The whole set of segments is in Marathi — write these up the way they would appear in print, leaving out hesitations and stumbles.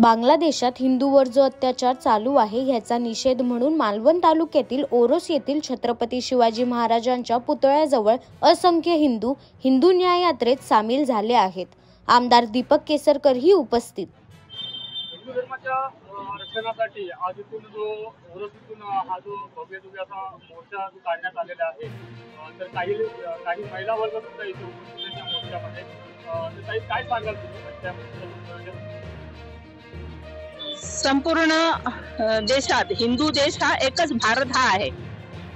बांगलादेशात हिंदूवर जो अत्याचार चालू आहे ह्याचा निषेध म्हणून मालवण तालुक्यातील ओरोस येथील छत्रपती शिवाजी महाराजांच्या पुतळ्याजवळ असंख्य हिंदू न्याय यात्रेत सामील झाले आहेत। आमदार दीपक केसरकर ही उपस्थित। हिंदू धर्माच्या रक्षणासाठी आज इथून जो ओरोसीतून हा जो भव्य असा मोर्चा जो काढण्यात आलेला आहे, तर काही महिला वर्ग सुद्धा इथे उपस्थित आहेत मोर्चामध्ये। तर ताई काय सांगाल तुम्ही? संपूर्ण देशात हिंदू देश हा एकच भारत हा आहे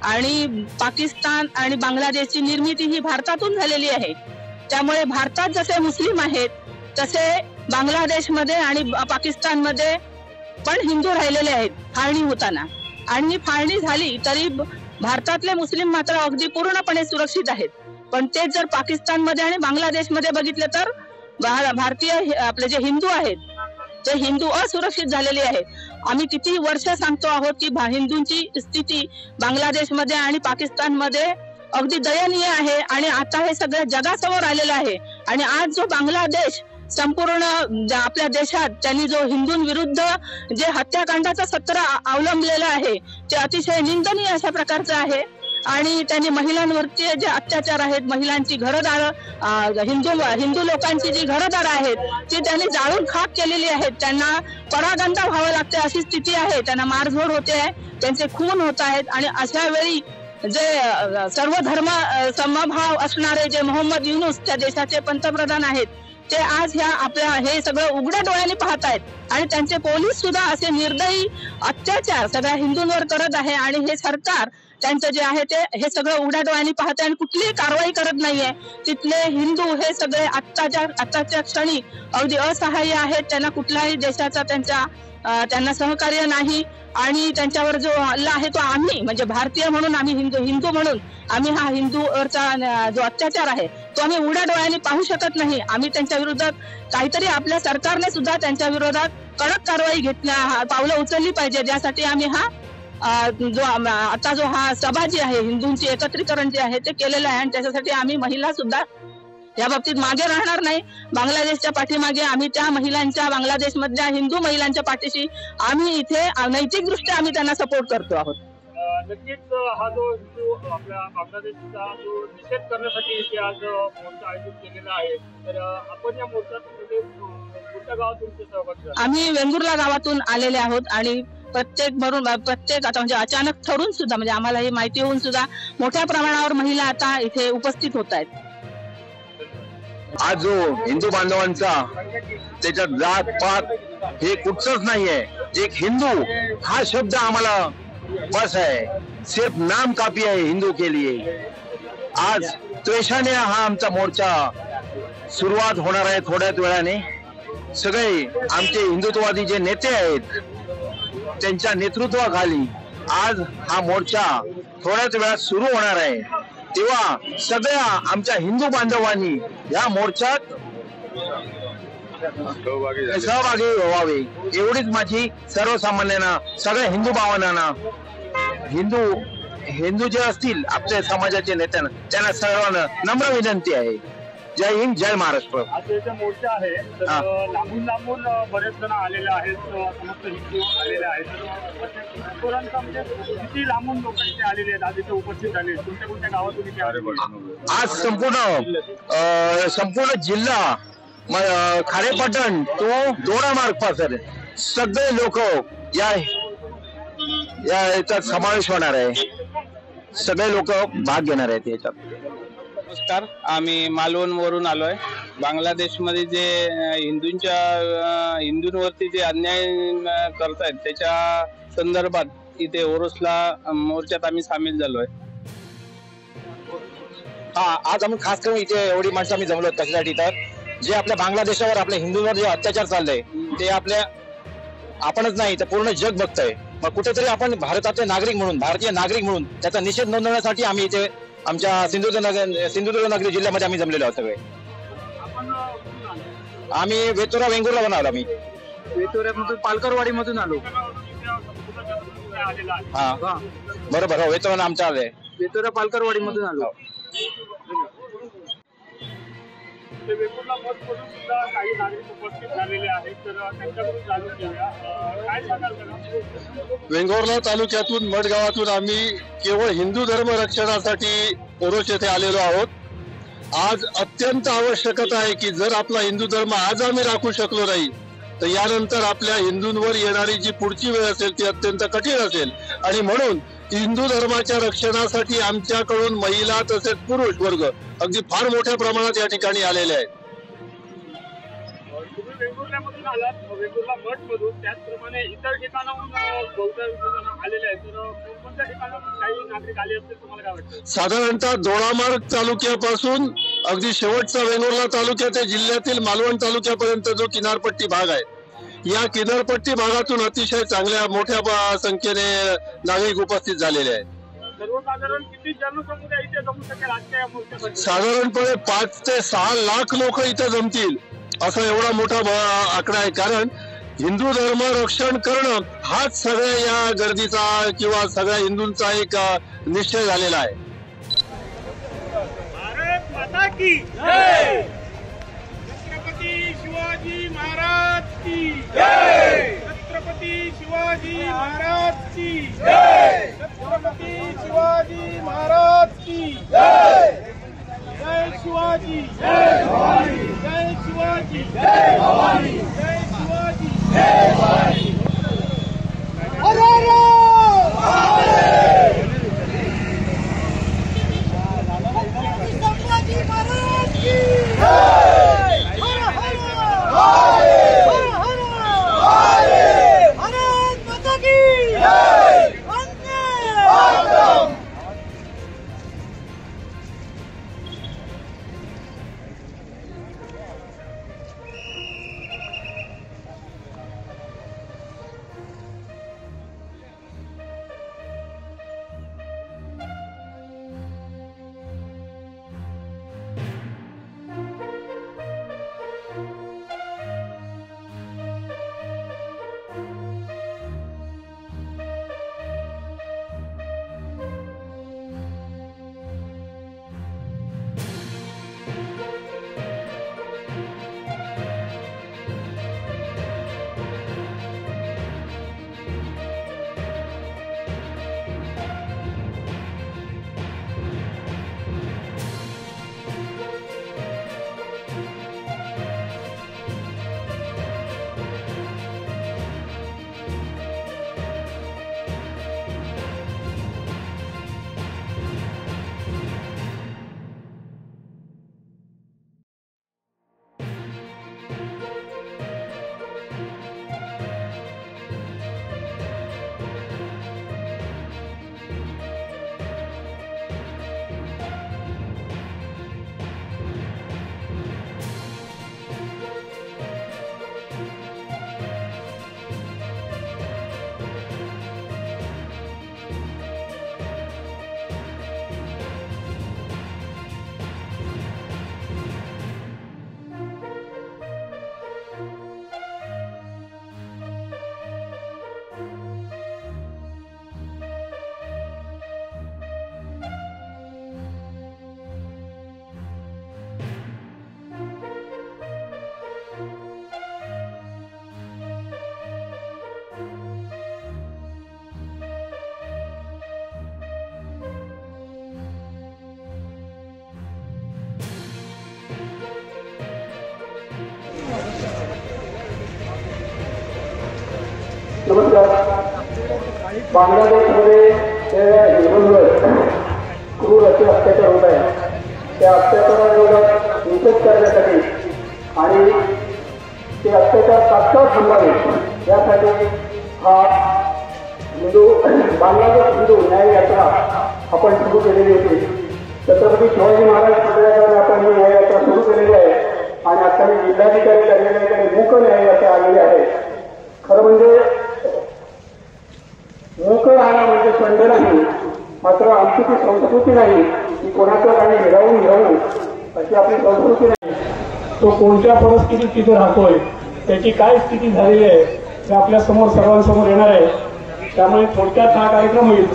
आणि पाकिस्तान आणि बांगलादेशची निर्मिती ही भारतातून झालेली आहे। त्यामुळे भारतात जसे मुस्लिम आहेत तसे बांगलादेशमध्ये आणि पाकिस्तानमध्ये पण हिंदू राहिलेले आहेत फाळणी होताना, आणि फाळणी झाली तरी भारतातले मुस्लिम मात्र अगदी पूर्णपणे सुरक्षित आहेत। पण ते जर पाकिस्तानमध्ये आणि बांगलादेशमध्ये बघितले तर भारतीय आपले जे हिंदू आहेत ते हिंदू असुरक्षित झालेले आहे। आम्ही किती वर्ष सांगतो आहोत की हिंदूंची स्थिती बांगलादेशमध्ये आणि पाकिस्तानमध्ये अगदी दयनीय आहे आणि आता हे सगळं जगासमोर आलेलं आहे। आणि आज जो बांगलादेश संपूर्ण आपल्या देशात त्यांनी जो हिंदूंविरुद्ध जे हत्याकांडाचा सत्र अवलंबलेला आहे ते अतिशय निंदनीय अशा प्रकारचं आहे। आणि त्यांनी महिलांवरती जे अत्याचार आहेत, महिलांची घरदार हिंदू लोकांची जी घरदार आहेत ती त्यांनी जाळून खाक केलेली आहेत। त्यांना परागंदा व्हावं लागते अशी स्थिती आहे, त्यांना मारझोड होते आहे, त्यांचे खून होत आहेत। आणि अशा वेळी जे सर्व धर्म समभाव असणारे जे मोहम्मद युनूस त्या देशाचे पंतप्रधान आहेत ते आज ह्या आपल्या हे सगळं उघड्या डोळ्यांनी पाहत आहेत आणि त्यांचे पोलीस सुद्धा असे निर्दयी अत्याचार सगळ्या हिंदूंवर करत आहे। आणि हे सरकार त्यांचं जे आहे ते हे सगळं उघड्या डोळ्यांनी पाहत आहे आणि कुठलीही कारवाई करत नाहीये। तिथले हिंदू हे सगळे आत्ताच्या क्षणी अगदी असहाय्य आहेत, त्यांना कुठल्याही देशाचा त्यांना सहकार्य नाही। आणि त्यांच्यावर जो हल्ला आहे तो आम्ही म्हणजे भारतीय म्हणून आम्ही हिंदू म्हणून आम्ही हा हिंदूवरचा जो अत्याचार आहे तो आम्ही उघड्या डोळ्यांनी पाहू शकत नाही। आम्ही त्यांच्या विरोधात काहीतरी आपल्या सरकारने सुद्धा त्यांच्या विरोधात कडक कारवाई पावलं उचलली पाहिजे, ज्यासाठी आम्ही आता जो हा सभा जी आहे हिंदूंची एकत्रीकरण जे आहे ते केलेलं आहे। आणि त्याच्यासाठी आम्ही महिला सुद्धा या बाबतीत मागे राहणार नाही। बांगलादेशच्या पाठीमागे आम्ही त्या महिलांच्या बांगलादेशमधल्या हिंदू महिलांच्या पाठीशी आम्ही इथे नैतिकदृष्ट्या आम्ही त्यांना सपोर्ट करतो आहोत। नक्कीच हा जो हिंदू आपल्या बांगलादेशचा जो निषेध करण्यासाठी इथे आज मोर्चा आयोजित केलेला आहे, तर आपण या मोर्चात कोणत्या गावातून सहभागी झाला? आम्ही वेंगुर्ला गावातून आलेले आहोत आणि प्रत्येक आता म्हणजे अचानक ठरून सुद्धा म्हणजे आम्हाला ही माहिती होऊन सुद्धा मोठ्या प्रमाणावर महिला आता इथे उपस्थित होत आहेत। आज जो हिंदू बांधवांचा त्याच्यात जात पात हे कुठचंच नाहीये, एक हिंदू हा शब्द आम्हाला बस है, सिर्फ नाम काफी है हिंदू के लिए। आज त्वेषाने हा आमचा मोर्चा सुरुवात होणार आहे थोड्याच वेळाने। सगळे आमचे हिंदुत्ववादी जे नेते आहेत त्यांच्या नेतृत्वाखाली आज हा मोर्चा थोड्याच वेळात सुरू होणार आहे, तेव्हा सगळ्या आमच्या हिंदू बांधवांनी या मोर्चात सहभागी व्हावे एवढीच माझी सर्वसामान्यांना सगळ्या हिंदू भावनांना हिंदू जे असतील आपल्या समाजाचे नेत्यांना त्यांना सर्वांना नम्र विनंती आहे। जय हिंद, जय महाराष्ट्र। आज जो मोर्चा आहे तर लांबून बरेच जण आलेले आहेत, समस्त हिंदू आलेले आहेत। म्हणजे किती लांबून लोक इथे आलेले आहेत, आज इथे उपस्थित झाले, कोणत्या गावातून इथे आले? आज संपूर्ण जिल्हा खारेपाटण तो दोडामार्ग पासून सगळे लोक याच्यात समावेश होणार आहे, सगळे लोक भाग घेणार आहेत याच्यात। नमस्कार, आम्ही मालवण वरून आलोय। बांगलादेशमध्ये जे हिंदूंवरती जे अन्याय करतायत त्याच्या संदर्भात इथे ओरोसला मोर्चात आम्ही सामील झालोय। आज आम्ही खास करून इथे एवढी माणसं आम्ही जमलो त्याच्यासाठी, तर जे आपल्या बांगलादेशावर आपल्या हिंदूंवर जे अत्याचार चाललंय ते आपणच नाही तर पूर्ण जग बघतंय। मग कुठेतरी आपण भारताचे नागरिक म्हणून भारतीय नागरिक म्हणून त्याचा निषेध नोंदवण्यासाठी आम्ही इथे आमच्या सिंधुदुर्ग नगरी जिल्ह्यामध्ये आम्ही जमलेलो आहोत सगळे। आम्ही वेंगुर्ला बनवलो, आम्ही वेतोऱ्यामधून पालकरवाडी मधून आलो। हा बरोबर, हो वेतोरा आमचं आलंय, वेतोरा पालकरवाडी मधून आलो। ते वेंगुर्ला मठमधून सुद्धा काही नागरिक उपस्थित झालेले आहेत, तर त्यांच्याकडून जाणून घेऊया. काय सांगाल मला? वेंगुर्ला तालुक्यातून मठ गावातून आम्ही केवळ हिंदू धर्म रक्षणासाठी ओरोस येथे आलेलो आहोत. आज अत्यंत आवश्यकता आहे की जर आपला हिंदू धर्म आज आम्ही राखू शकलो नाही तर यानंतर आपल्या हिंदूंवर येणारी जी पुढची वेळ असेल ती अत्यंत कठीण असेल. आणि म्हणून हिंदू धर्माच्या रक्षणासाठी आमच्याकडून महिला तसेच पुरुष वर्ग अगदी फार मोठ्या प्रमाणात या ठिकाणी आलेले आहेत. तुम्ही वेंगुर्ल्यामधून आलात, वेंगुर्ला मठमधून, त्याचप्रमाणे इतर ठिकाणाहून बौद्ध आलेले आहेत, तर कोणत्या ठिकाणाहून काही नागरिक आले असतील तुम्हाला काय वाटतं? साधारणतः दोडामार्ग तालुक्यापासून अगदी शेवटचा वेंगुर्ला तालुक्या ते जिल्ह्यातील मालवण तालुक्यापर्यंत जो किनारपट्टी भाग आहे, या किनारपट्टी भागातून अतिशय चांगल्या मोठ्या संख्येने नागरिक उपस्थित झालेले आहेत. सर्वसाधारण किती जनसमुदाय इथे जमू शकेल आजच्या या मोर्चासाठी? साधारणपणे 5 ते 6 लाख लोक इथे जमतील असा एवढा मोठा आकडा आहे. कारण हिंदू धर्म रक्षण करणं हाच सगळ्या या गर्दीचा किंवा सगळ्या हिंदूंचा एक निश्चय झालेला आहे. भारत माता की जय. छत्रपती शिवाजी महाराज की जय. छत्रपती शिवाजी महाराज की जय. छत्रपती शिवाजी महाराज की जय. जय शिवाजी, जय भवानी. जय शिवाजी, जय भवानी. जय शिवाजी, जय भवानी. संभाजी महाराज की जय. हर हर भारत माता की जय. नमस्कार. बांगलादेशमध्ये हिंदूंवर क्रूर असे अत्याचार होत आहे. त्या अत्याचाराविरोधात निषेध करण्यासाठी आणि ते अत्याचार तात्काळ थांबावे यासाठी हा बांगलादेश हिंदू न्याय यात्रा आपण सुरू केलेली होती. छत्रपती शिवाजी महाराज पुतळ्याकडे आपण ही न्याय यात्रा सुरू केलेली आहे आणि आता मी जिल्हाधिकारी कार्यालयाकडे मूक न्याय यात्रा आलेली आहे. खरं म्हणजे मूक राहणं म्हणजे संड नाही, मात्र आमची ती संस्कृती नाही की कोणाचं काही हिरावून घेऊ अशी आपली संस्कृती नाही. तो कोणत्या परिस्थितीत तिथे राहतोय, त्याची काय स्थिती झालेली आहे हे आपल्या समोर सर्वांसमोर येणार आहे. त्यामुळे थोडक्यात हा कार्यक्रम होईल.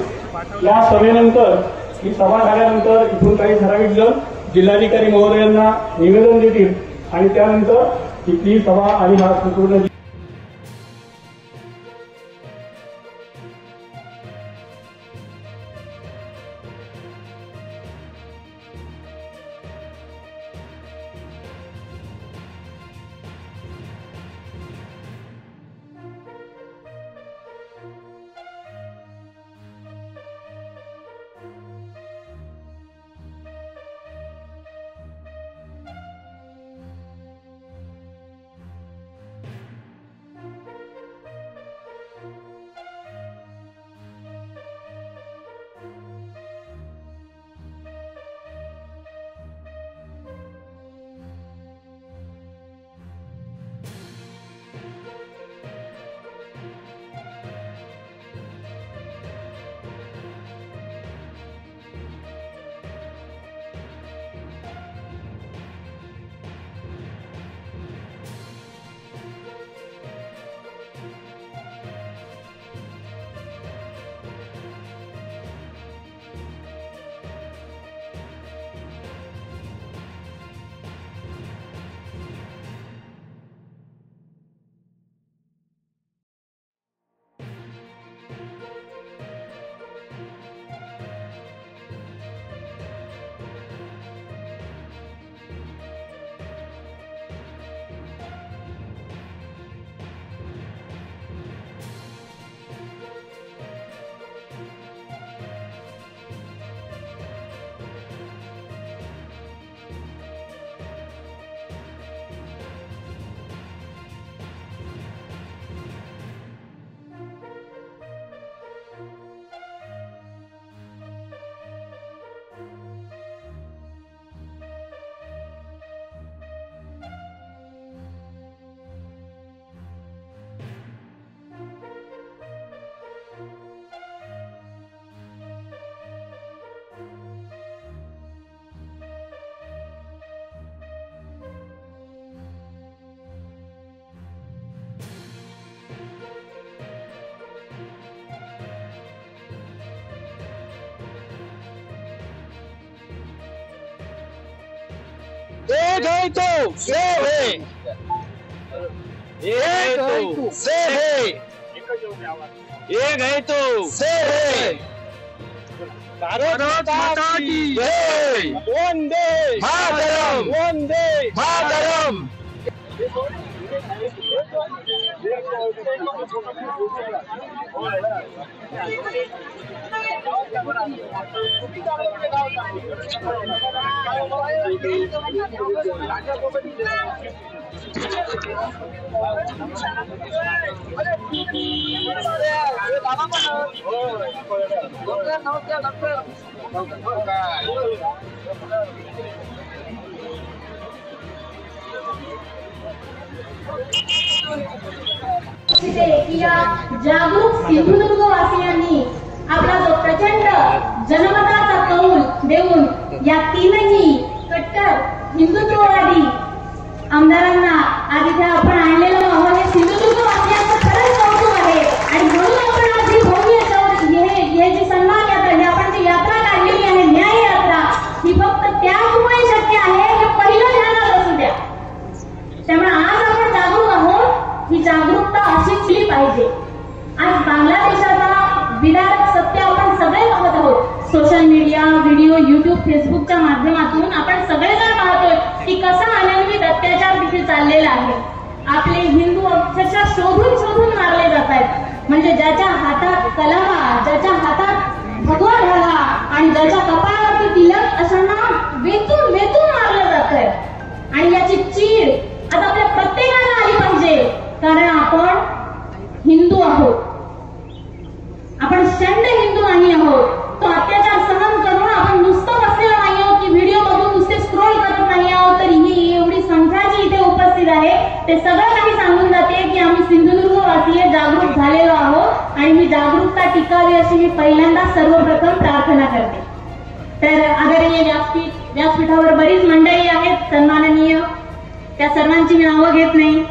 या सभेनंतर ही सभा झाल्यानंतर इथून काही ठराविक जण जिल्हाधिकारी महोदयांना निवेदन देतील आणि त्यानंतर इथली सभा आणि हा संपूर्ण एक है तो सेव है, एक है तो सेव है, एक है तो सेव है। भारत माता की जय, वंदे मातरम, वंदे मातरम। जागरूक सिंधुदुर्गवासियांनी आपला जो प्रचंड जनमताचा कौल देऊन या तीनही कट्टर हिंदुत्ववादी आमदारांना आज इथे आपण आणलेलं आहोत. हे सिंधुदुर्गवासियांचं खरंच कौतुक आहे आणि म्हणून आपण आज ही भव्य हे जी सन्मान यात्रा, ही आपण जी यात्रा काढलेली आहे, न्याय यात्रा, ही फक्त त्यामुळे शक्य आहे. हे पहिलं ध्यानात असू द्या. त्यामुळे आज आपण जागरूक आहोत, ही जागरूकता अशीच केली पाहिजे. आज बांगलादेशाचा विदारक सत्य आपण सगळे पाहत आहोत. सोशल मीडिया, व्हिडिओ, युट्यूब, फेसबुकच्या माध्यमातून आपण सगळेजण पाहतोय की कसा अनन्वित अत्याचार तिथे चाललेला आहे. आपले हिंदू अक्षरशः शोधून शोधून मारले जात आहेत. म्हणजे ज्याच्या हातात कलमा, ज्याच्या हातात भगवा ढाला आणि ज्याच्या कपाळावरती तिलक अशांना वेचून वेचून मारलं जात आहे. आणि याची चीड आता आपल्या प्रत्येकाला आली पाहिजे, कारण आपण हिंदू आहोत. आपण शंड हिंदू नाही आहोत. तो अत्याचार सहन करून आपण नुसतं बसलेलो नाही आहोत की व्हिडिओ बघून नुसते स्क्रोल करत नाही आहोत. तर ही एवढी संख्या जी इथे उपस्थित आहे ते सगळं काही सांगून जाते की आम्ही सिंधुदुर्गवासीय जागरूक झालेलो आहोत आणि ही जागरूकता टिकावी अशी मी पहिल्यांदा सर्वप्रथम प्रार्थना करते. तर आदरणीय व्यासपीठावर बरीच मंडळी आहेत सन्माननीय, त्या सर्वांची मी नावं घेत नाही.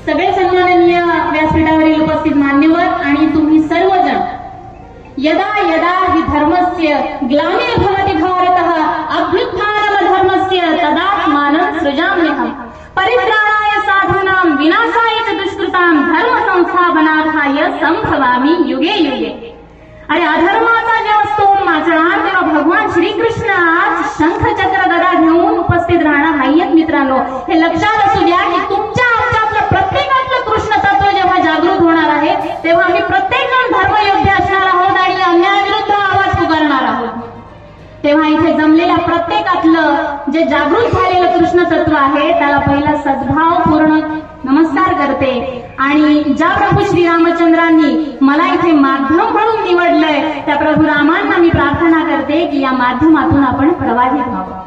सगळे सन्माननीय व्यासपीठावरील उपस्थित मान्यवर आणि तुम्ही सर्वजण, यदा यदा हि धर्मस्य ग्लानिर्भवति भारतः अभ्युत्थानम धर्म मित्रांनो, हे लक्षात असू द्या की तुमच्या आमच्यातलं प्रत्येकातलं कृष्ण तत्व जेव्हा जागृत होणार आहे तेव्हा आम्ही प्रत्येकजण धर्मयोद्धे असणार आहोत आणि अन्यायाविरुद्ध आवाज पुकारणार आहोत. तेव्हा इथे जमलेल्या प्रत्येकातलं जे जागृत झालेलं कृष्ण तत्व आहे त्याला पहिला सद्भावपूर्ण नमस्कार करते. आणि ज्या प्रभू श्रीरामचंद्रांनी मला इथे माध्यम म्हणून निवडलंय त्या प्रभू रामांना मी प्रार्थना करते की या माध्यमातून आपण प्रवाहित व्हावं.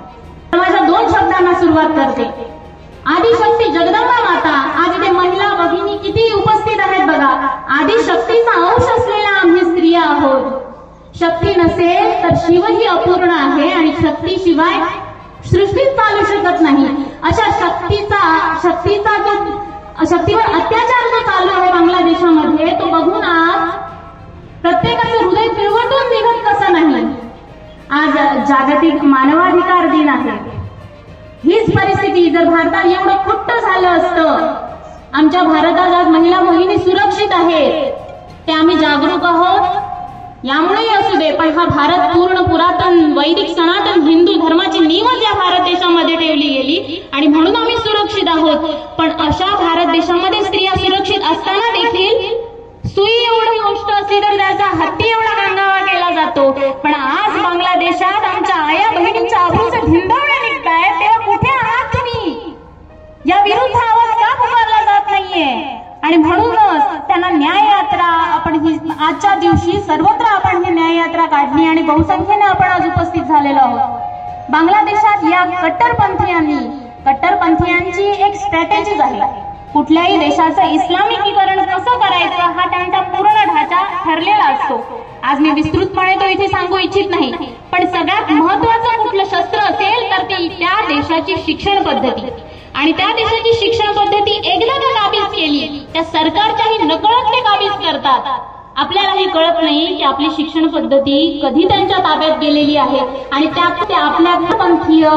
माझ्या 2 शब्दांना सुरुवात करते. आदिशक्ती जगदंबा माता, आज इथे महिला भगिनी किती उपस्थित आहेत बघा. आदिशक्तीचा अंश असलेल्या आम्ही स्त्रिया आहोत. शक्ती नसेल तर शिवही अपूर्ण आहे आणि शक्तीशिवाय सृष्टीच चालू शकत नाही. अशा शक्तीचा जो शक्तीवर अत्याचार जो चालू आहे बांगलादेशामध्ये तो बघून आज प्रत्येकाचं हृदय पिळवटून निघत कसं नाही. आज जागतिक मानवाधिकार दिन आहे. हीच परिस्थिती जर भारतात एवढं खुट्ट झालं असतं, आमच्या भारतात आज महिला भगिनी सुरक्षित आहेत, ते आम्ही जागरूक आहोत यामुळेही असू दे, पण हा भारत पूर्ण पुरातन वैदिक सनातन हिंदू धर्माची नीवच या भारत देशामध्ये ठेवली गेली आणि म्हणून आम्ही सुरक्षित आहोत. पण अशा भारत देशामध्ये स्त्रिया सुरक्षित असताना देखील सुई एवढी गोष्ट असली तर त्याचा हत्ती एवढा गांगावा केला जातो. पण आज बांगलादेशात आमच्या आया बहिणींच्या अब्रूचे धिंडवणे निघताय, तेव्हा कुठे आहात तुम्ही? या विरुद्ध आवाज का पुकारला जात नाहीये? आणि म्हणूनच त्यांना न्याय यात्रा आपण ही आजच्या दिवशी सर्वत्र आपण ही न्याय यात्रा काढली आणि बहुसंख्येने आपण आज उपस्थित झालेलो आहोत. बांगलादेशात या कट्टरपंथीयांची एक स्ट्रॅटेजीज आहे. कुठल्याही देशाचं इस्लामिकीकरण कसं करायचं हा त्यांचा पूर्ण ढाचा ठरलेला असतो. आज मी विस्तृतपणे तो इथे सांगू इच्छित नाही, पण सगळ्यात महत्वाचं कुठलं शस्त्र असेल तर ती त्या देशाची शिक्षण पद्धती. आणि त्या देशाची शिक्षण पद्धती एकदा का काबीज केली त्या सरकारच्याही नकळत ते काबीज करतात. आपल्यालाही कळत नाही की आपली शिक्षण पद्धती कधी त्यांच्या ताब्यात गेलेली आहे आणि त्यात ते आपल्या पंथीय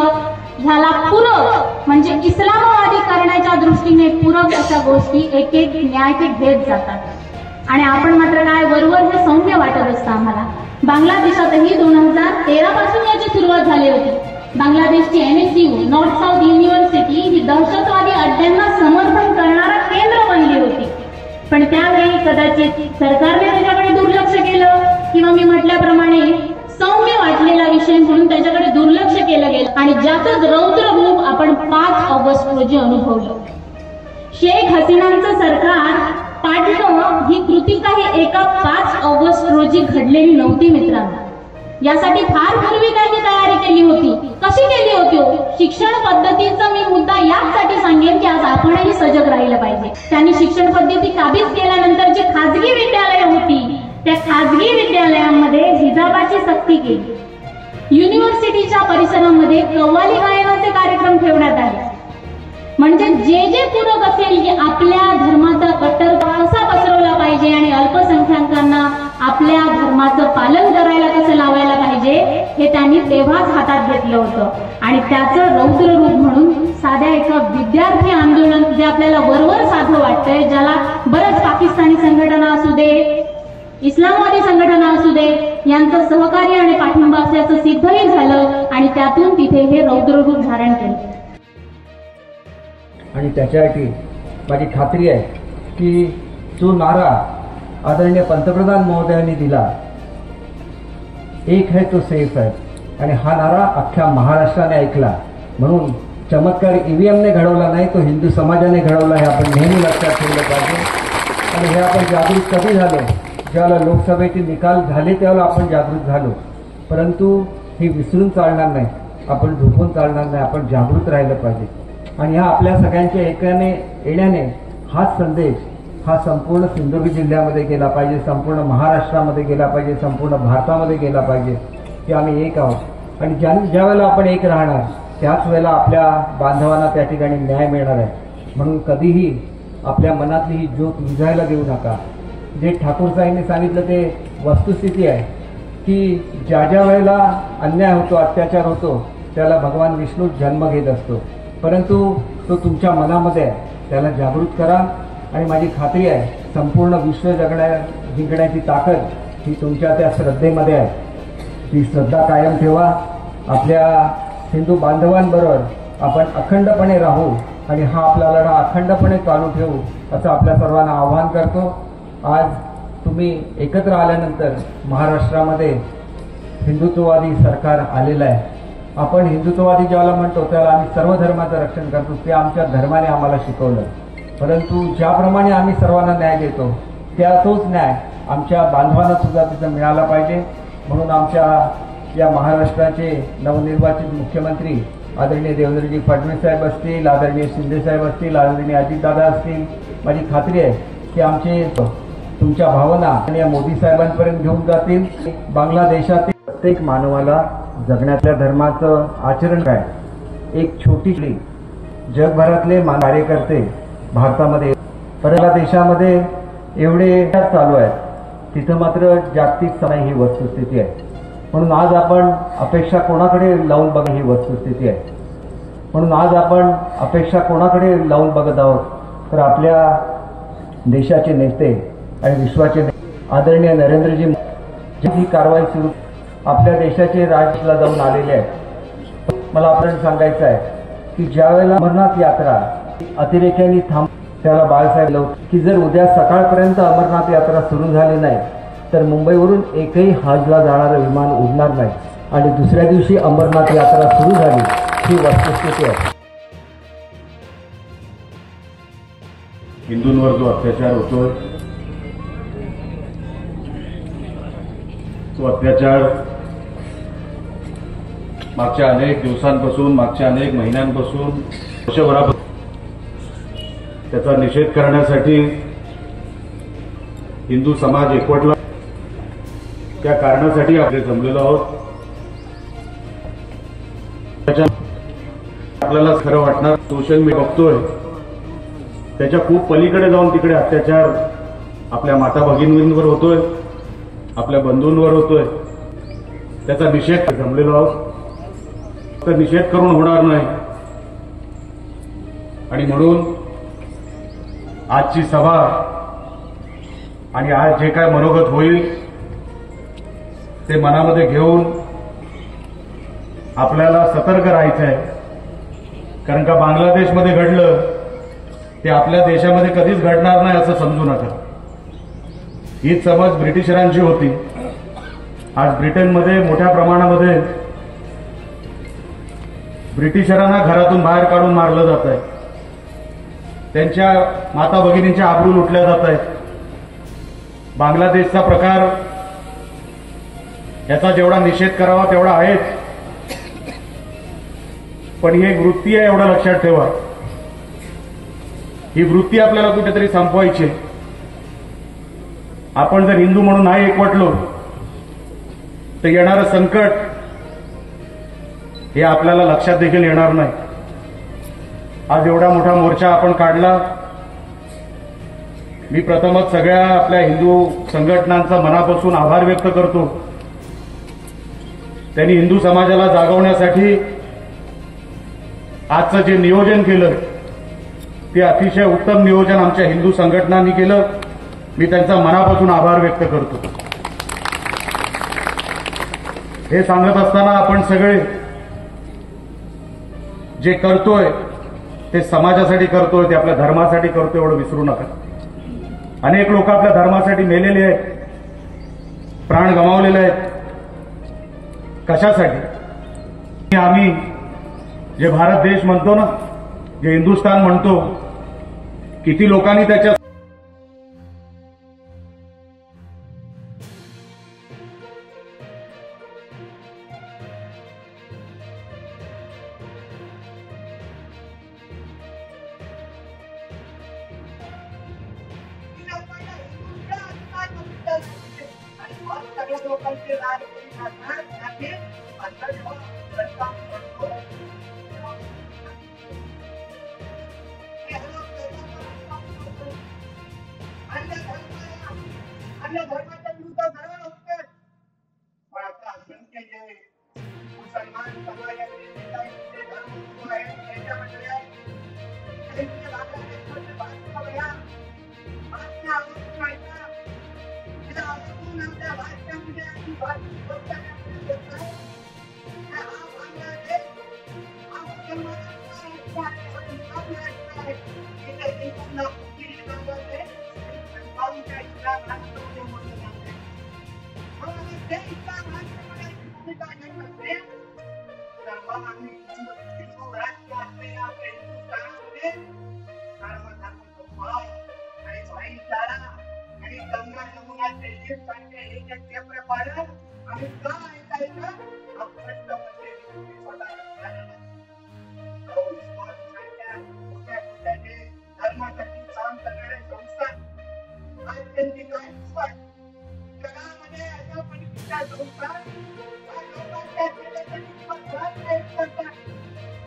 ह्याला पूरक म्हणजे इस्लामवादी करण्याच्या दृष्टीने पूरक अशा गोष्टी एक एक न्याय ते घेत जातात. आणि आपण मात्र काय वरवर हे सौम्य वाटत असतं आम्हाला. बांगलादेशातही 2013 पासून याची सुरुवात झाली होती. बांगलादेशची NSU नॉर्थ साऊथ युनिव्हर्सिटी ही दहशतवादी अड्ड्यांना समर्थन करणारा केंद्र बनली होती. पण त्यावेळी कदाचित सरकारने त्याच्याकडे दुर्लक्ष केलं किंवा मी म्हटल्याप्रमाणे सौम्य वाटलेला विषय म्हणून त्याच्याकडे दुर्लक्ष केलं गेलं आणि ज्याचं रौद्र रूप आपण 5 ऑगस्ट रोजी अनुभवलं. शेख हसीनांचं सरकार पाडणं ही कृती काही एका 5 ऑगस्ट रोजी घडलेली नव्हती मित्रांनो. यासाठी फार पूर्वी त्यांनी तयारी केली होती. कशी केली होती? शिक्षण पद्धतीचा मी मुद्दा यासाठी सांगेन की आज आपणही सजग राहिलं पाहिजे. त्यांनी शिक्षण पद्धती काबीज केल्यानंतर जी खाजगी विद्यालयं होती त्या खाजगी विद्यालयांमध्ये हिजाबाची सक्ती केली. युनिव्हर्सिटीच्या परिसरामध्ये कव्वाली गायनाचे कार्यक्रम ठेवण्यात आले. म्हणजे जे पूरक असेल की आपल्या धर्माचा कट्टर कसा पसरवला पाहिजे आणि अल्पसंख्याकांना आपल्या धर्माचं पालन करायला कसं लावायला पाहिजे हे त्यांनी तेव्हाच हातात घेतलं होतं. आणि त्याचं रौद्र रूप म्हणून साध्या एका विद्यार्थी आंदोलन जे आपल्याला वरवर साधं वाटतंय, ज्याला बरंच पाकिस्तानी संघटना असू दे, इस्लामवादी संघटना असू दे, यांचं सहकार्य आणि पाठिंबा असल्याचं सिद्धही झालं आणि त्यातून तिथे हे रौद्र रूप धारण केलं. आणि त्याच्यासाठी माझी खात्री आहे की जो नारा आदरणीय पंतप्रधान महोदयांनी दिला, एक है तो सेफ है, आणि हा नारा अख्ख्या महाराष्ट्राने ऐकला. म्हणून चमत्कार EVMने घडवला नाही, तो हिंदू समाजाने घडवला हे आपण नेहमी लक्षात ठेवलं पाहिजे. आणि हे आपण जागृत कधी झालो? ज्यावेळेला लोकसभेचे निकाल झाले त्यावेळेला आपण जागृत झालो. परंतु हे विसरून चालणार नाही, आपण झोपून चालणार नाही, आपण जागृत राहिलं पाहिजे. आणि ह्या आपल्या सगळ्यांच्या एकाने येण्याने हाच संदेश हा संपूर्ण सिंधुदुर्ग जिल्ह्यामध्ये गेला पाहिजे, संपूर्ण महाराष्ट्रामध्ये गेला पाहिजे, संपूर्ण भारतामध्ये गेला पाहिजे की आम्ही एक आहोत. आणि ज्या वेळेला आपण एक राहणार त्याच वेळेला आपल्या बांधवांना त्या ठिकाणी न्याय मिळणार आहे. म्हणून कधीही आपल्या मनातली ही ज्योत विझायला देऊ नका. जे ठाकूरसाहेबांनी सांगितलं ते वस्तुस्थिती आहे की ज्या वेळेला अन्याय होतो, अत्याचार होतो, त्याला भगवान विष्णू जन्म घेत असतो. परंतु तो तुमच्या मनामध्ये आहे, त्याला जागृत करा. आणि माझी खात्री आहे संपूर्ण विश्व जिंकण्याची ताकद ही तुमच्या त्या श्रद्धेमध्ये आहे. ती श्रद्धा कायम ठेवा. आपल्या हिंदू बांधवांबरोबर आपण अखंडपणे राहू आणि हा आपला लढा अखंडपणे चालू ठेवू असं आपल्या सर्वांना आवाहन करतो। आज तुम्ही एकत्र आल्यानंतर महाराष्ट्रामध्ये हिंदुत्ववादी सरकार आलेलं आहे। आपण हिंदुत्ववादी ज्याला म्हणतो त्याला आम्ही सर्व धर्माचं रक्षण करतो, ते आमच्या धर्माने आम्हाला शिकवलं। परंतु ज्याप्रमाणे आम्ही सर्वांना न्याय देतो तोच न्याय आमच्या बांधवांना सुद्धा तिथं मिळाला पाहिजे। म्हणून आमच्या या महाराष्ट्राचे नवनिर्वाचित मुख्यमंत्री आदरणीय देवेंद्रजी फडणवीस साहेब असतील, आदरणीय शिंदे साहेब असतील, आदरणीय अजितदादा असतील, माझी खात्री आहे की आमचे तुमच्या भावना आणि मोदी साहेबांपर्यंत घेऊन जातील। बांगलादेशातील प्रत्येक मानवाला जगण्यातल्या धर्माचं आचरण काय, एक छोटी जगभरातले कार्यकर्ते भारतामध्ये परला देशामध्ये एवढे चालू आहेत, तिथं मात्र जागतिक समय ही वस्तुस्थिती आहे। म्हणून आज आपण अपेक्षा कोणाकडे लावून बघा ही वस्तुस्थिती आहे। म्हणून आज आपण अपेक्षा कोणाकडे लावून बघत आहोत तर आपल्या देशाचे नेते आणि विश्वाचे आदरणीय नरेंद्रजी ही कारवाई सुरू आपल्या देशाचे राजला जाऊन आलेले आहेत। मला आपण सांगायचं आहे की ज्यावेळेला अमरनाथ यात्रा अतिरेक्यांनी त्याला बाळासाहेब की जर उद्या सकाळपर्यंत अमरनाथ यात्रा सुरू झाली नाही तर मुंबईवरून एकही हजला जाणारं विमान उडणार नाही आणि दुसऱ्या दिवशी अमरनाथ यात्रा सुरू झाली ही वस्तुस्थिती आहे। हिंदूंवर जो अत्याचार होतोय तो अत्याचार मागच्या अनेक दिवसांपासून, मागच्या अनेक महिन्यांपासून, वर्षभरापासून त्याचा निषेध करण्यासाठी हिंदू समाज एकवटला। त्या कारणासाठी आपण जमलेलो आहोत। आपल्याला खरं वाटणार सोशल मीडिया बघतोय त्याच्या खूप पलीकडे जाऊन तिकडे अत्याचार आपल्या माता भगिनींवर होतोय, आपल्या बंधूंवर होतोय। त्याचा निषेध जमलेलो आहोत, तर निषेध करून होणार नाही आणि म्हणून आजची सभा आणि आज जे काय मनोगत होईल ते मनामध्ये घेऊन आपल्याला सतर्क राहायचं आहे। कारण का बांगलादेशमध्ये घडलं ते आपल्या देशामध्ये कधीच घडणार नाही असं समजू नका। हीच समज ब्रिटिशरांची होती। आज ब्रिटनमध्ये मोठ्या प्रमाणामध्ये ब्रिटिशरांना घरातून बाहेर काढून मारलं जात आहे, त्यांच्या माता भगिनींच्या आबरू लुटल्या जात आहेत। बांगलादेशचा प्रकार याचा जेवढा निषेध करावा तेवढा आहेच, पण ही एक वृत्ती आहे एवढं लक्षात ठेवा। ही वृत्ती आपल्याला कुठेतरी संपवायची। आपण जर हिंदू म्हणून नाही एकवटलो तर येणारं संकट हे आपल्याला लक्षात देखील येणार नाही। आज एवढा मोठा मोर्चा आपण काढला, मी प्रथमच सगळ्या आपल्या हिंदू संघटनांचा मनापासून आभार व्यक्त करतो। त्यांनी हिंदू समाजाला जागवण्यासाठी आजचं जे नियोजन केलं ते अतिशय उत्तम नियोजन आमच्या हिंदू संघटनांनी केलं। मी त्यांचा मनापासून आभार व्यक्त करतो। हे सांगत असताना आपण सगळे जे करतोय ते समाजासाठी करतोय, ते आपल्या धर्मासाठी करतोय एवढं विसरू नका। अनेक लोक आपल्या धर्मासाठी मेलेले आहेत, प्राण गमावलेले आहेत। कशासाठी? आम्ही जे भारत देश म्हणतो ना, जे हिंदुस्थान म्हणतो, किती लोकांनी त्याच्या Thank you. जेव्हा आम्ही हिंदू राष्ट्र असलेल्या आपल्या हिंदुस्थानामध्ये धर्म समभाव आणि भाईचारा आणि गंगा यमुनाचे एकसारखे एक एक टेपरे पाडत आम्ही का ऐकायचं हा प्रश्न म्हणजे स्वतः धर्मासाठी काम करणारे संस्था आज त्यांची काय जगामध्ये अशा पद्धतीच्या संस्था लोकांच्या सेवेसाठी प्रयत्न करतात.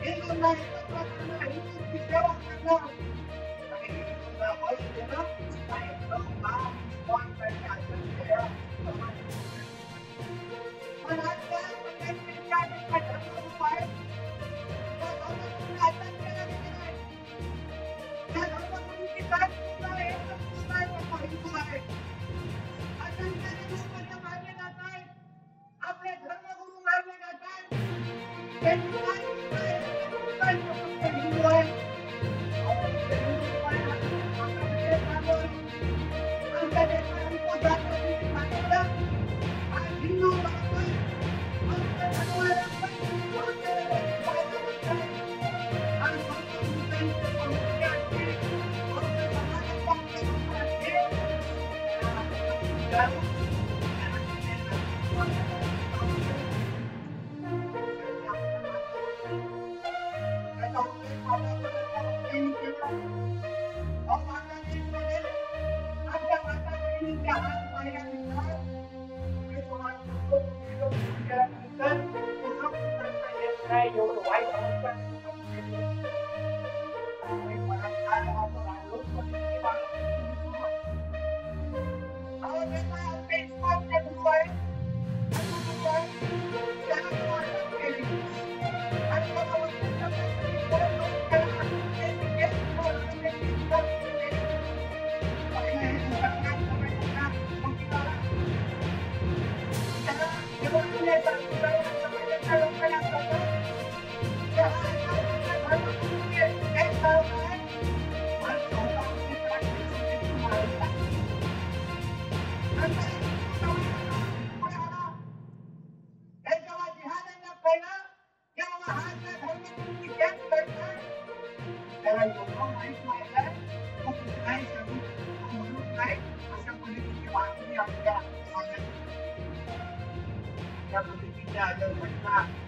हिंदूंना एकत्र करणं, हिंदूंची सेवा करणं आणि हिंदूंना बळ देणं आणि पण आज त्या पद्धतीच्या धर्मरूप आहेत त्या धर्मरूपाने आचरण केलं गेलं आहे. त्या धर्मरूपाची काय पूर्ण आहे हिंदू आहे आचरण लोकांना मारले जात आहे. आपले धर्मगुरू मारले जातात. हिंदू आहे आमच्या देशात हिंदू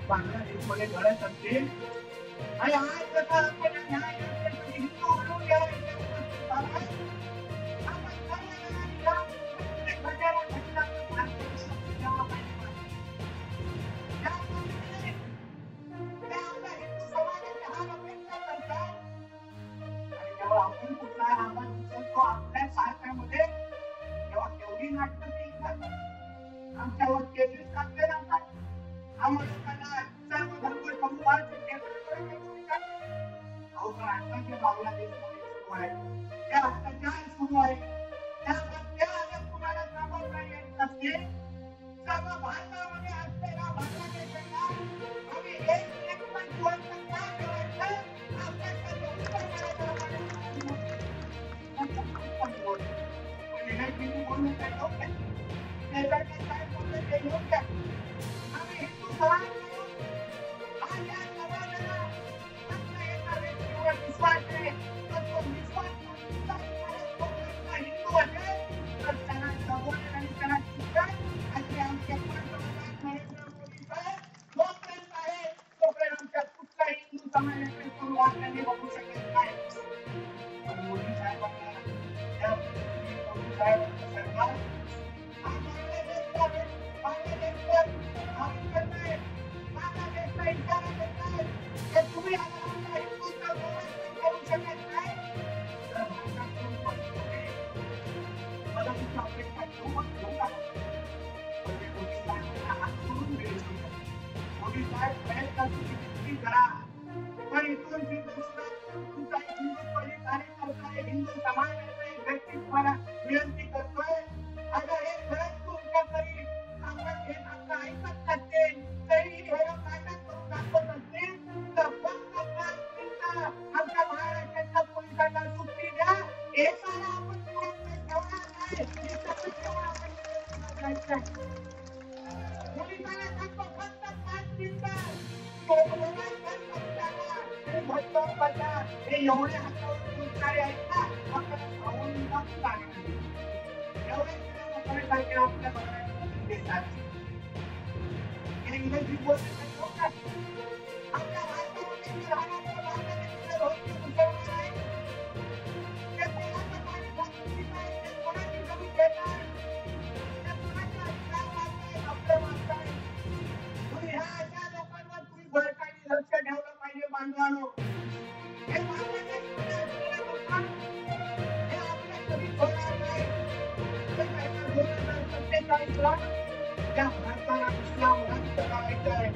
बांगलादेशमध्ये घडत असतील आणि आज जसा आपण न्याय हिंदू म्हणून आपण कुठला आवाज उचलतो आपल्या सारख्यामध्ये तेव्हा केवढी नाटकं केली आमच्यावर केसेस टाकले जातात. आम्हाला लोकांना सर्व धर्म समूहाचे आत्ताचे बांगलादेशमध्ये सुरू आहे त्या अत्याचार सुरू आहे त्या कुणाला सामोरं येत नसते. सर्व भारतामध्ये असलेला बांगलादेशाला आम्ही एक पण जिवंत का ठेवायचं बोलून काय योग्य काय बोललं ते योग्य. आम्ही हिंदू समाज आज या समाजाला फक्त एका व्यक्तीवर विश्वास आहे तर तो विश्वास हिंदू असेल तर त्यांना जगवणे आणि त्यांना शिकतात असे आमचे पंतप्रधान नरेंद्र मोदी साहेब जोपर्यंत आहे तोपर्यंत आमच्या कुठला हिंदू समाजाकडे सुरुवात त्यांनी बघू शकत नाही. पण मोदी साहेबांना त्या मोदी साहेबांचं सरकार बांगलादेशवर भावी करताय बांगलादेशचा इशारा करताय की तुम्ही आम्हाला हिंदूंचा संरक्षण करू शकत नाही तर भारतातून मदतीची अपेक्षा घेऊ नका. म्हणजे मोदी साहेबांना हात सोडून दिले मोदी साहेब प्रयत्नाची विनंती करा पण इथून तुमचा एक हिंदुत्वही कार्यकर्ता आहे हिंदू समाजाचा एक व्यक्ती तुम्हाला विनंती करतोय अगं हे खरंच तुमच्या तरी आपण हे आपलं ऐकत नसतील तरी हे नाटक करून दाखवत असतील तर फक्त 5 मिनिटं आमच्या महाराष्ट्राच्या पोलिसांना सुट्टी द्या. हे सारा आपण ठेवणार नाही हे सगळं ठेवून आपण पोलिसांना सांगतो फक्त 5 मिनिटं भटकन बचा हे एवढे हातावर बोलणारे आहेत ना, आपल्याला खाऊन टाकून लागले एवढे मोकळेसारखे आपल्या बघायला देतात. इंग्रजी बोलते आपल्या भारतामध्ये राहणारे बांगलादेशीचे रोजचे मुसलमान आहेत, ते कोणाचं पाणी खात नाही, ते कोणाची जमीन घेतात, ते कोणाचे अधिकार मागतायत, आपले मागतायत. तुम्ही ह्या अशा लोकांवर तुम्ही सरकारने लक्ष ठेवलं पाहिजे. बांधवांनो, हे बांगलादेशमध्ये असलेले लोक हे आपल्या कधी होणार नाही. ते त्यांना 2047 ला त्या भारताला इस्लाम राष्ट्र करायचं आहे.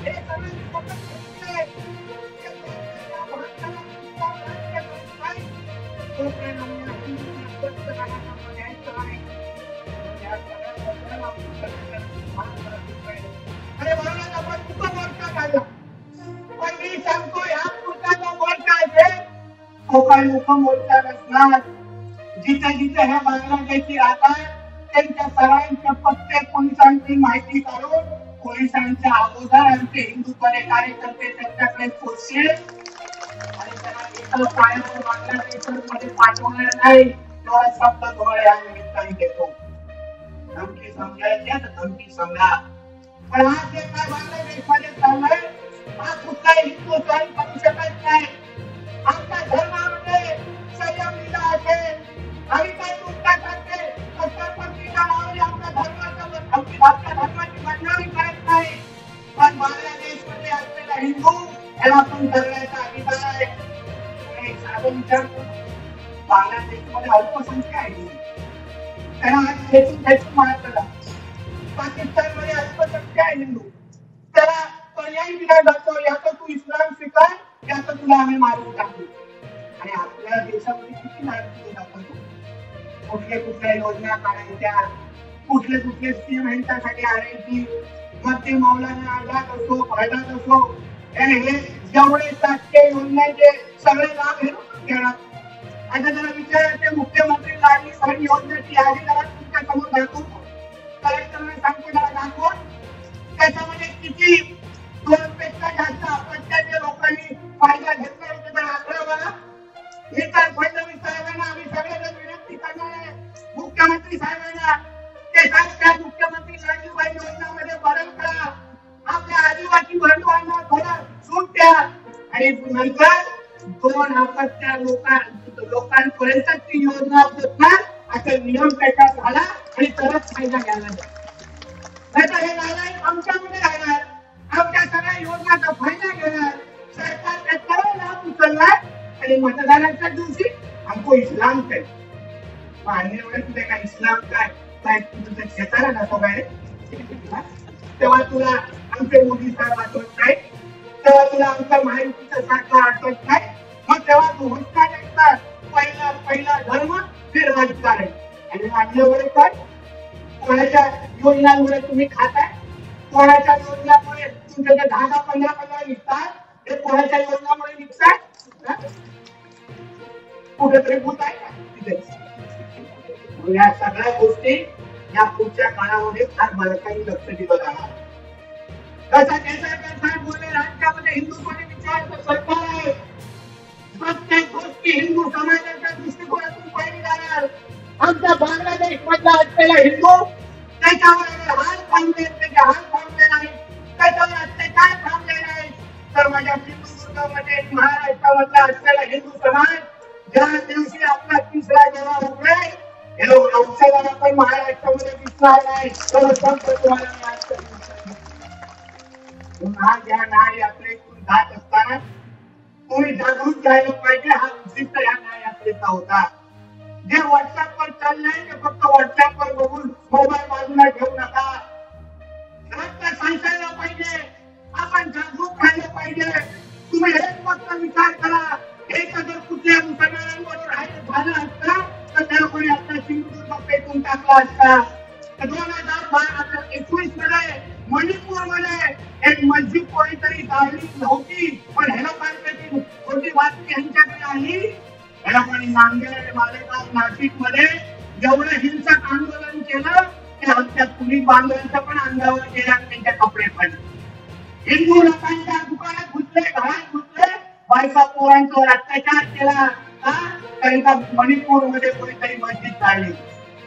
हे सगळ्यांनी स्वतः घेतले. त्या भारताला इस्लाम राष्ट्र करायचं आहे. तोपर्यंत आम्हाला हिंदूंना स्वच्छ करायला द्यायचं आहे. या सगळ्या अरे महाराज, आपण कुठं मोर्चा काढला, पण मी सांगतो ह्या पुरता मोर्चा आहे तो काही मुख मोर्चा नसणार. जिथे जिथे ह्या बांगलादेशी राहतात त्यांच्या सगळ्यांच्या पत्ते पोलिसांची माहिती काढून पोलिसांच्या अगोदर आमचे हिंदूपणे कार्यकर्ते त्यांच्याकडे पोहोचतील आणि त्यांना इतर कायम बांगलादेशमध्ये पाठवणार नाही एवढा शब्द तुम्हाला या निमित्ताने देतो. धमकी समजायची तर धमकी समजा, पण आज जे काय बांगलादेशमध्ये चाललंय हा कुठलाही हिंदू सहन करू शकत नाही. आमच्या धर्मामध्ये संयम दिला असेल आणि काही दुष्टाचाराचे कट्टरपंथीच्या नावाने आपल्या धर्माची बदनामी करत नाही. पण बांगलादेशमध्ये असलेला हिंदू याला आपण धरण्याचा अधिकार आहे. एक साधं विचारतो, बांगलादेशमध्ये अल्पसंख्या आहे, त्यांना आज खेचून मारत. पाकिस्तानमध्ये अल्पसंख्या आहे हिंदू, त्याला पर्याय दिला जातो, या तर तू इस्लाम स्वीकार या तर तुला आम्ही मारून टाकू. आणि आपल्या देशामध्ये किती मारून दिले जातो, कुठल्या योजना काढायच्या, कुठले स्कीम ह्यांच्यासाठी आणायची, मग ते मौलाना आझाद असो फायदात असो हे जेवढे शासकीय योजनेचे सगळे लाभ घेणार. आता जरा विचारायचे मुख्यमंत्री लाडली बहीण योजनेची यादी जरा तुमच्या समोर दाखवतो, कलेक्टरने सांगतो जरा दाखवा. त्याच्यामध्ये किती 2 पेक्षा जास्त अपत्याच्या लोकांनी फायदा घेतला होता जरा आकडा बघा. मी तर फडणवीस साहेबांना आम्ही सगळेजण विनंती करणार आहे, मुख्यमंत्री साहेबांना ते त्या मुख्यमंत्री लाडली बहीण योजनेमध्ये बदल करा, आपल्या आदिवासी बांधवांना थोडा सूट द्या आणि नंतर 2 अपत्या लोकांपर्यंत ती योजना पोहोचणार असा नियम त्याच्यात झाला आणि तरच फायदा घ्यायला द्या. नाहीतर हे नारायण आमच्यामध्ये राहणार, आमच्या सगळ्या योजनांचा फायदा घेणार, सरकार त्याचा लाभ उचलणार आणि मतदानाच्या दिवशी हमको इस्लाम काय मान्य तुझे काय इस्लाम काय तुझं शेताला नको काय तेव्हा तुला आमचे मोदी साहेब आठवत नाही, तेव्हा तुला आमच्या महायुतीचं सरकार आठवत नाही. मग तेव्हा तू हुसका द्यायचा पहिला धर्म फिर राजकारण आणि आपल्यामुळे काय कोणाच्या योजनांमुळे तुम्ही खाताय, कोणाच्या योजनामुळे तुमचे 10-15 निघतात, हे कोणाच्या योजनामुळे निघतात कुठेतरी भूत आहे का? या सगळ्या गोष्टी या पुढच्या काळामध्ये फार बारकाईने लक्ष दिलं जाणार. जसा केसरकर साहेब बोलले, राज्यामध्ये हिंदूपणे विचाराचं सरकार आहे, प्रत्येक गोष्टी हिंदू समाजाच्या दृष्टिकोनातून पाहिली जाणार. आमच्या बांगलादेश मधला असलेला हिंदू त्याच्यावर हात थांबले, त्याचे हात थांबले नाही, त्याच्यावर अत्याचार थांबले नाही, तर माझ्या सिंधुदुर्गामध्ये महाराष्ट्रामधला असलेला हिंदू समाज ज्या दिवशी आपला 3रा जेव्हा उघडेल हे लोक औषधाला पण महाराष्ट्रामध्ये दिसणार नाही. तुम्हाला आज या न्याय यात्रेतून जात असताना तुम्ही जागृत राहिलं पाहिजे. हा उद्दिष्ट या न्याय यात्रेचा होता. जे व्हॉट्सअपवर चाललंय ते फक्त व्हॉट्सअपवर बघून मोबाईल बाजूला ठेवू नका. रक्त सांसायला पाहिजे, आपण जागृत राहिलं पाहिजे. तुम्ही हेच फक्त विचार करा, एक जर कुठल्या मुसलमानांबरोबर राहायचं झालं असतं तर त्या कोणी आपला सिंधुदुर्ग पेटून टाकला असता. 2021 मध्ये मणिपूरमध्ये एक मस्जिद कोणीतरी जाळली नव्हती, पण ह्याला पाहिजे खोटी बातमी ह्यांच्याकडे आली. ह्याला कोणी नांदेड, मालेगाव, नाशिक मध्ये जेवढं हिंसक आंदोलन केलं ते आमच्या पोलीस बांधवांचं पण अंगावर गेला, त्यांचे कपडे पडले. हिंदू लोकांच्या दुकानात घुसले, हिंदुत्वांवर अत्याचार केला का? कारण का मणिपूरमध्ये कोणीतरी मस्जिद काढली,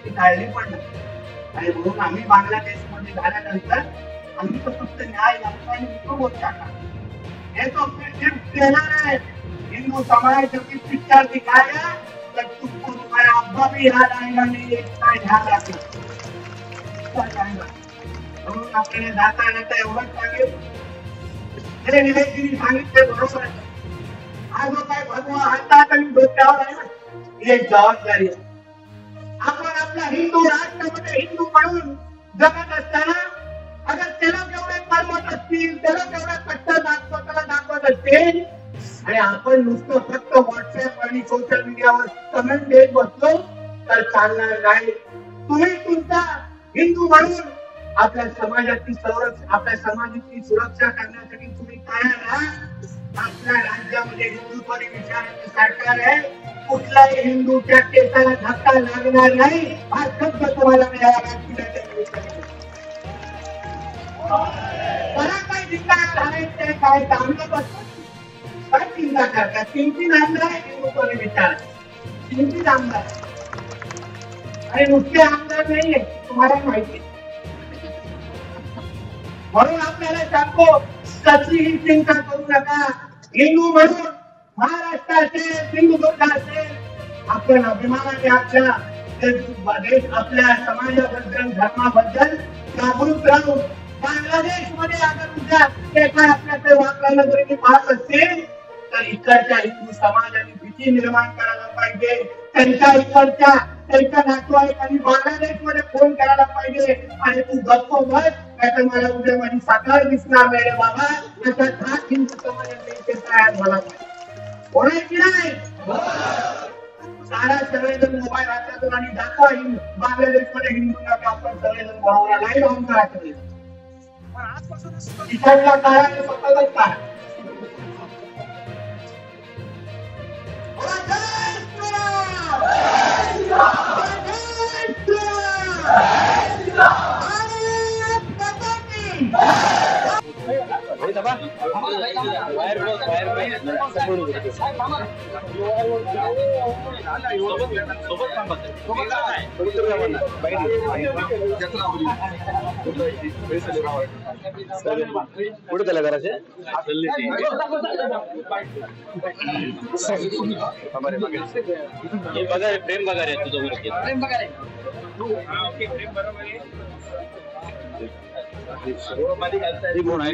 ती काढली पण नाही. आणि म्हणून आम्ही बांगलादेशमध्ये झाल्यानंतर आम्ही तो फक्त न्याय लागतो आणि बोलतो टाका. हे तो देणार आहे हिंदू समाज की पिक्चर दिखाया तर तुमको तुम्हारा अब्बा भी याद आएगा नहीं, एक काय ध्यान रखना. म्हणून आपल्याला जाता एवढंच सांगेल, हे विवेकजींनी सांगितले बरोबर आहे. हा जो काय भगवा हातात आणि डोक्यावर आहे ना, ही एक जबाबदारी आहे. आपण आपल्या हिंदू राष्ट्रामध्ये हिंदू म्हणून जगत असताना अगर त्याला केवढे परमत असतील, त्याला केवढा कट्टर स्वतःला दाखवत असतील आणि आपण नुसतं फक्त व्हॉट्सअप आणि सोशल मीडियावर कमेंट देत बसलो तर चालणार नाही. तुम्ही तुमचा हिंदू म्हणून आपल्या समाजाची सुरक्षा करण्यासाठी तुम्ही तयार आहात. आपल्या राज्यामध्ये हिंदुत्वादी विचारांचे सरकार आहे. कुठल्याही हिंदूच्या केसाला धक्का लागणार नाही हा शब्द तुम्हाला मला काय चिंता घालायचे काय चांगलं बसत काय चिंता करतात. 3 आमदार आहे हिंदुत्वादी विचार, 3 आमदार आणि नुसते आमदार नाहीये, तुम्हाला माहिती. म्हणून आपल्याला सांगतो कसलीही चिंता करू नका. हिंदू म्हणून महाराष्ट्र असेल, सिंधुदुर्ग असेल, आपण अभिमानाने आपल्या समाजाबद्दल धर्माबद्दल जागृत राहून बांगलादेशमध्ये अगर उद्या ते काय आपल्याकडे वाकला नजरेने पाहत असतील तर इकडच्या हिंदू समाजाने भीती निर्माण करायला पाहिजे. त्यांच्या नातेवाईकांनी बांगलादेशमध्ये फोन करायला पाहिजे आणि तू गप्प बस, नाहीतर मला उद्या माझी साकार दिसणार नाही बाबा. अशा 10 हिंदू समाजाचे मला बोलायची नाही. सारा सगळेजण मोबाईल हातातून आणि दाखवा बांगलादेशमध्ये हिंदूंना आपण सगळेजण बरोबर नाही राहून करायचं. इकडच्या काळाने स्वतःच काय पुढे त्याला करायचे बघा प्रेम बघा रे तुझं प्रेम बघा रे. कोण आहे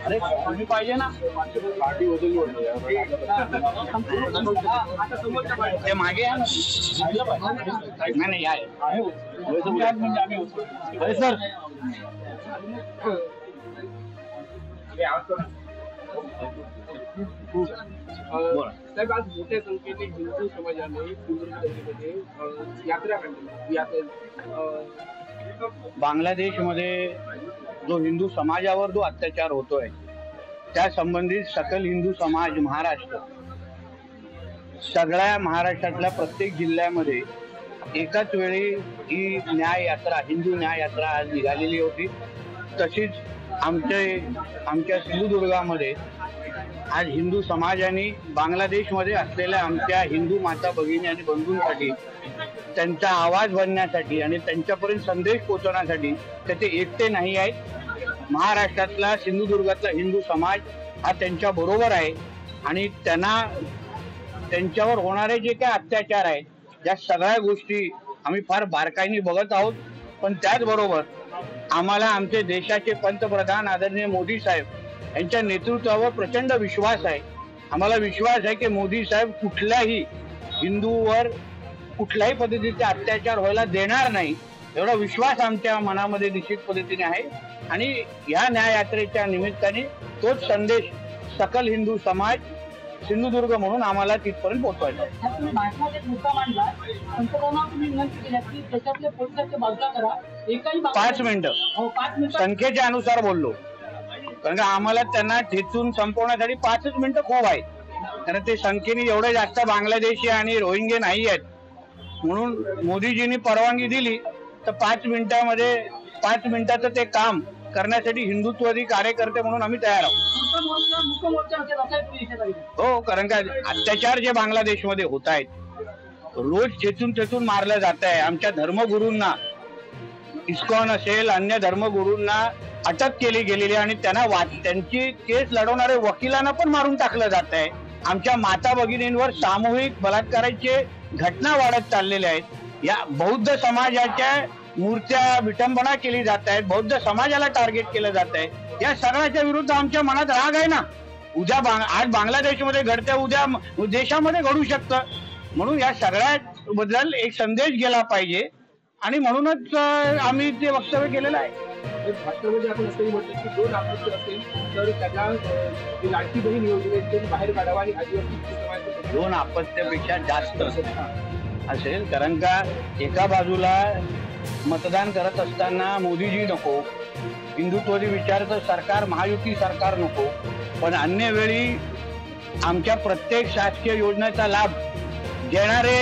अरे तुम्ही पाहिजे ना पार्टी बदलली ते मागे नाही आहे सर. साहेब आज मोठ्या संख्येने हिंदू समाजाने सिंधुदुर्गमध्ये यात्रा काढली. बांगलादेशमध्ये जो हिंदू समाजावर जो अत्याचार होतोय त्या संबंधित सकल हिंदू समाज महाराष्ट्र सगळ्या महाराष्ट्रातल्या प्रत्येक जिल्ह्यामध्ये एकाच वेळी ही न्याय यात्रा हिंदू न्याय यात्रा आज निघालेली होती. तशीच आमच्या सिंधुदुर्गामध्ये आज हिंदू समाजाने बांगलादेशमध्ये असलेल्या आमच्या हिंदू माता भगिनी आणि बंधूंसाठी त्यांचा आवाज बनण्यासाठी आणि त्यांच्यापर्यंत संदेश पोहोचवण्यासाठी ते एकटे नाही आहेत. महाराष्ट्रातला सिंधुदुर्गातला हिंदू समाज हा त्यांच्या बरोबर आहे आणि त्यांच्यावर होणारे जे काही अत्याचार आहेत या सगळ्या गोष्टी आम्ही फार बारकाईने बघत आहोत. पण त्याचबरोबर आम्हाला आमचे देशाचे पंतप्रधान आदरणीय मोदी साहेब यांच्या नेतृत्वावर प्रचंड विश्वास आहे. आम्हाला विश्वास आहे की मोदी साहेब कुठल्याही हिंदूवर कुठल्याही पद्धतीचे अत्याचार व्हायला देणार नाही एवढा विश्वास आमच्या मनामध्ये निश्चित पद्धतीने आहे. आणि या न्याय यात्रेच्या निमित्ताने तोच संदेश सकल हिंदू समाज सिंधुदुर्ग म्हणून आम्हाला तिथपर्यंत पोहोचवायचा आहे. 5 मिनिटं संख्येच्या अनुसार बोललो कारण का आम्हाला त्यांना ठेचून संपवण्यासाठी 5 मिनिटं खूप आहे. कारण ते संख्येने एवढे जास्त बांगलादेशी आणि रोहिंगे नाही आहेत म्हणून मोदीजींनी परवानगी दिली तर 5 मिनिटाचं ते काम करण्यासाठी हिंदुत्ववादी कार्यकर्ते म्हणून आम्ही तयार आहोत. हो, कारण का अत्याचार जे बांगलादेशमध्ये होत आहेत, रोज ठेचून मारलं जात आहे. आमच्या धर्मगुरूंना, इस्कॉन असेल, अन्य धर्मगुरूंना अटक केली गेलेली आणि त्यांची केस लढवणारे वकिलांना पण मारून टाकलं जात आहे. आमच्या माता भगिनींवर सामूहिक बलात्काराचे घटना वाढत चाललेल्या आहेत. या बौद्ध समाजाच्या मूर्त्या विटंबना केली जात आहेत, बौद्ध समाजाला टार्गेट केलं जात आहे. या सगळ्याच्या विरुद्ध आमच्या मनात राग आहे ना. आज बांगलादेशमध्ये घडतं, उद्या देशामध्ये घडू शकतं. म्हणून या सगळ्या बद्दल एक संदेश गेला पाहिजे आणि म्हणूनच आम्ही ते वक्तव्य केलेलं आहे. भाषणामध्ये आपण असंही म्हटलं की 2 आपत्ती असेल तर त्यांना लाडकी बहीण योजनेतून बाहेर काढावा आणि आदिवासी 2 अपत्यापेक्षा जास्त असेल. कारण का एका बाजूला मतदान करत असताना मोदीजी नको, हिंदुत्ववादी विचाराचं सरकार, महायुती सरकार नको, पण अन्य वेळी आमच्या प्रत्येक शासकीय योजनेचा लाभ घेणारे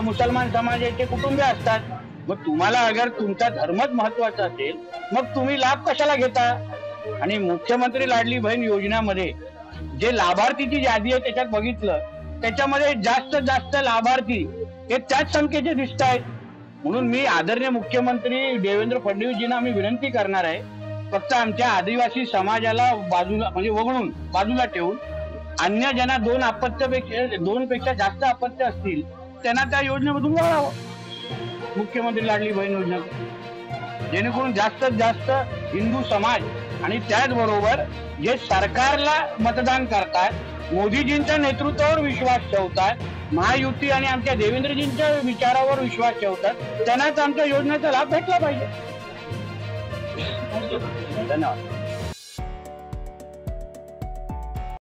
मुसलमान समाजाचे कुटुंबीय असतात. मग तुम्हाला अगर तुमचा धर्मच महत्वाचा असेल मग तुम्ही लाभ कशाला घेता? आणि मुख्यमंत्री लाडली बहीण योजनेमध्ये जे लाभार्थीची यादी आहे त्याच्यात बघितलं, त्याच्यामध्ये जास्त लाभार्थी हे त्याच संख्येचे दिसत आहेत. म्हणून मी आदरणीय मुख्यमंत्री देवेंद्र फडणवीसजींना आम्ही विनंती करणार आहे, फक्त आमच्या आदिवासी समाजाला बाजूला म्हणजे वगळून बाजूला ठेवून अन्य ज्यांना 2 पेक्षा जास्त अपत्य असतील त्यांना त्या योजनेमधून वगळावं, मुख्यमंत्री लाडली बहीण योजना, जेणेकरून जास्तीत जास्त हिंदू समाज आणि त्याचबरोबर जे सरकारला मतदान करतात, मोदीजींच्या नेतृत्वावर विश्वास ठेवतात, महायुती आणि आमच्या देवेंद्रजींच्या विचारावर विश्वास ठेवतात, त्यांनाच आमच्या योजनेचा लाभ भेटला पाहिजे. धन्यवाद.